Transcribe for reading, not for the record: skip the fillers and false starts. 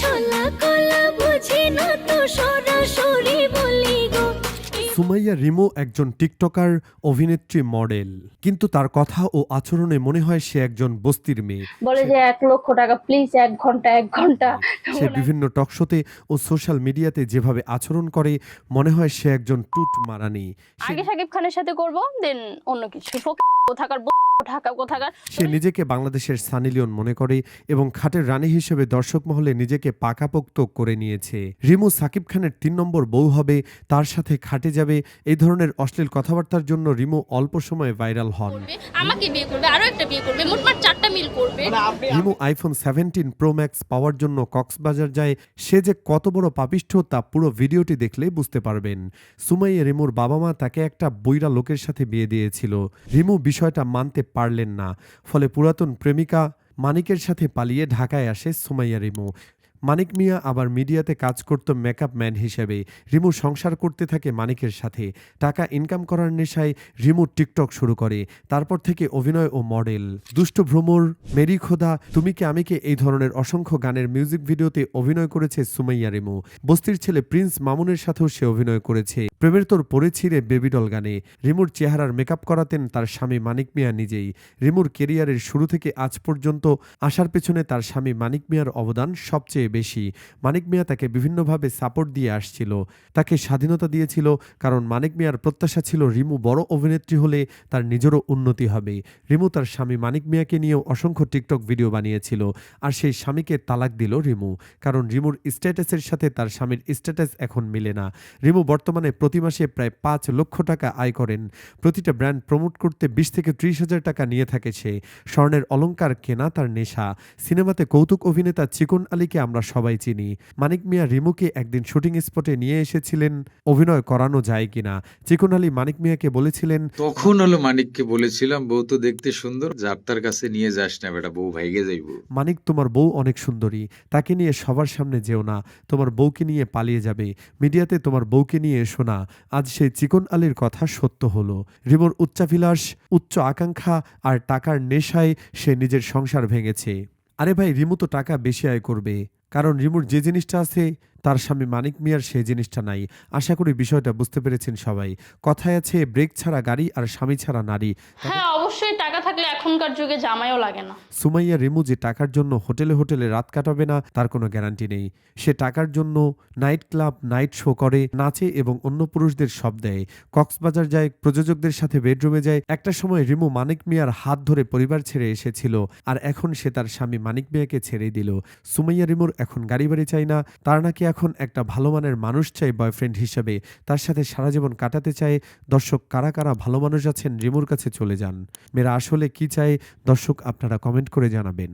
ছলা কলা বুঝি না তো সরাসরি বলি গো। সুমাইয়া রিমো একজন টিকটকার, অভিনেত্রী, মডেল, কিন্তু তার কথা ও আচরণে মনে হয় সে একজন বস্তির মেয়ে। বলে যে 1 লক্ষ টাকা প্লিজ 1 ঘন্টা। সে বিভিন্ন টকশোতে ও সোশ্যাল মিডিয়াতে যেভাবে আচরণ করে মনে হয় সে একজন টুট মারানি। আগে শাকিব খানের সাথে করব, দেন অন্য কিছু। কোথাকার ঢাকা কোথাকার। সে নিজেকে বাংলাদেশের সানি লিওন মনে করে এবং খাটের রানী হিসেবে দর্শক মহলে নিজেকে পাকাপোক্ত করে নিয়েছে। রিমু সাকিব খানের 3 নম্বর বউ হবে, তার সাথে খাটে যাবে, এই ধরনের অশ্লীল কথাবার্তার জন্য রিমু অল্প সময়ে ভাইরাল হন। আমাকে বিয়ে করবে, আরো একটা বিয়ে করবে, মোটমাট 4টা মিল করবে। রিমু আইফোন 17 প্রো ম্যাক্স পাওয়ার জন্য কক্সবাজার যায়। সে যে কত বড় পাপিষ্ঠ তা পুরো ভিডিওটি দেখলেই বুঝতে পারবেন। সুমাইয়া রিমুর বাবা মা তাকে একটা বইরা লোকের সাথে বিয়ে দিয়েছিল। রিমু বিষয়টা মানতে পারলেন না, ফলে পুরাতন প্রেমিকা মানিকের সাথে পালিয়ে ঢাকায় আসে সুমাইয়া রিমু। মানিক মিয়া আবার মিডিয়াতে কাজ করত মেকআপ ম্যান হিসেবে। রিমু সংসার করতে থাকে মানিকের সাথে। টাকা ইনকাম করার নেশায় রিমু টিকটক শুরু করে। তারপর থেকে অভিনয় ও মডেল। দুষ্ট ভ্রমর, মেরি খোদা, তুমি কে আমি কে, এই ধরনের অসংখ্য গানের মিউজিক ভিডিওতে অভিনয় করেছে সুমাইয়া রিমু। বস্তির ছেলে প্রিন্স মামুনের সাথেও সে অভিনয় করেছে প্রেমের তোর পড়েছিরে বেবিডল গানে। রিমুর চেহারার মেকআপ করাতেন তার স্বামী মানিক মিয়া নিজেই। রিমুর কেরিয়ারের শুরু থেকে আজ পর্যন্ত আসার পেছনে তার স্বামী মানিক মিয়ার অবদান সবচেয়ে বেশি। মানিক মিয়া তাকে বিভিন্নভাবে সাপোর্ট দিয়ে আসছিল, তাকে স্বাধীনতা দিয়েছিল, কারণ মানিক মিয়ার প্রত্যাশা ছিল রিমু বড় অভিনেত্রী হলে তার নিজেরও উন্নতি হবে। রিমু তার স্বামী মানিক মিয়াকে নিয়েও অসংখ্য টিকটক ভিডিও বানিয়েছিল, আর সেই স্বামীকে তালাক দিল রিমু, কারণ রিমুর স্ট্যাটাসের সাথে তার স্বামীর স্ট্যাটাস এখন মিলে না। রিমু বর্তমানে প্রতি মাসে প্রায় 5 লক্ষ টাকা আয় করেন। প্রতিটা ব্র্যান্ড প্রমোট করতে 20 থেকে 30 হাজার টাকা নিয়ে থাকে সে। স্বর্ণের অলংকার কেনা তার নেশা। সিনেমাতে কৌতুক অভিনেতা চিকন আলীকে আমরা সবাই চিনি। মানিক মিয়া রিমুকে একদিন শুটিং স্পটে নিয়ে এসেছিলেন অভিনয় করানো যায় কিনা। চিকন আলী মানিক মিয়াকে বলেছিলেন, তখন হলো মানিককে বলেছিলাম বউ তো দেখতে সুন্দর, যাত্রার কাছে নিয়ে যাস না বেটা, বউ ভাইগে যাইব। মানিক, তোমার বউ অনেক সুন্দরী, তাকে নিয়ে সবার সামনে যেও না, তোমার বউকে নিয়ে পালিয়ে যাবে, মিডিয়াতে তোমার বউকে নিয়ে এসো না। আজ সেই চিকন আলীর কথা সত্য হলো। রিমুর উচ্চাভিলাষ, উচ্চ আকাঙ্ক্ষা আর টাকার নেশায় সে নিজের সংসার ভেঙেছে। আরে ভাই, রিমু তো টাকা বেশি আয় করবে, কারণ রিমুর যে জিনিসটা আছে তার স্বামী মানিক মিয়ার সেই জিনিসটা নাই। আশা করি বিষয়টা বুঝতে পেরেছেন সবাই। কথায় আছে, ব্রেক ছাড়া গাড়ি আর স্বামী ছাড়া নারী। হ্যাঁ, অবশ্যই টাকা থাকলে এখনকার যুগে জামাইও লাগে না। সুমাইয়া রিমু যে টাকার জন্য হোটেলে হোটেলে রাত কাটাবে না তার কোনো গ্যারান্টি নেই। সে টাকার জন্য নাইট ক্লাব, নাইট শো করে, নাচে এবং অন্য পুরুষদের সব দেয়। কক্সবাজার যায়, প্রযোজকদের সাথে বেডরুমে যায়। একটা সময় রিমু মানিক মিয়ার হাত ধরে পরিবার ছেড়ে এসেছিল, আর এখন সে তার স্বামী মানিক মিয়াকে ছেড়ে দিল। সুমাইয়া রিমুর এখন গাড়ি বাড়ি চাই না, তার নাকি এখন একটা ভালো মানের মানুষ চাই বয়ফ্রেন্ড হিসেবে, তার সাথে সারা জীবন কাটাতে চায়। দর্শক, কারা কারা ভালো মানুষ আছেন রিমুর কাছে চলে যান। মেয়েরা আসলে কি চায় দর্শক আপনারা কমেন্ট করে জানাবেন।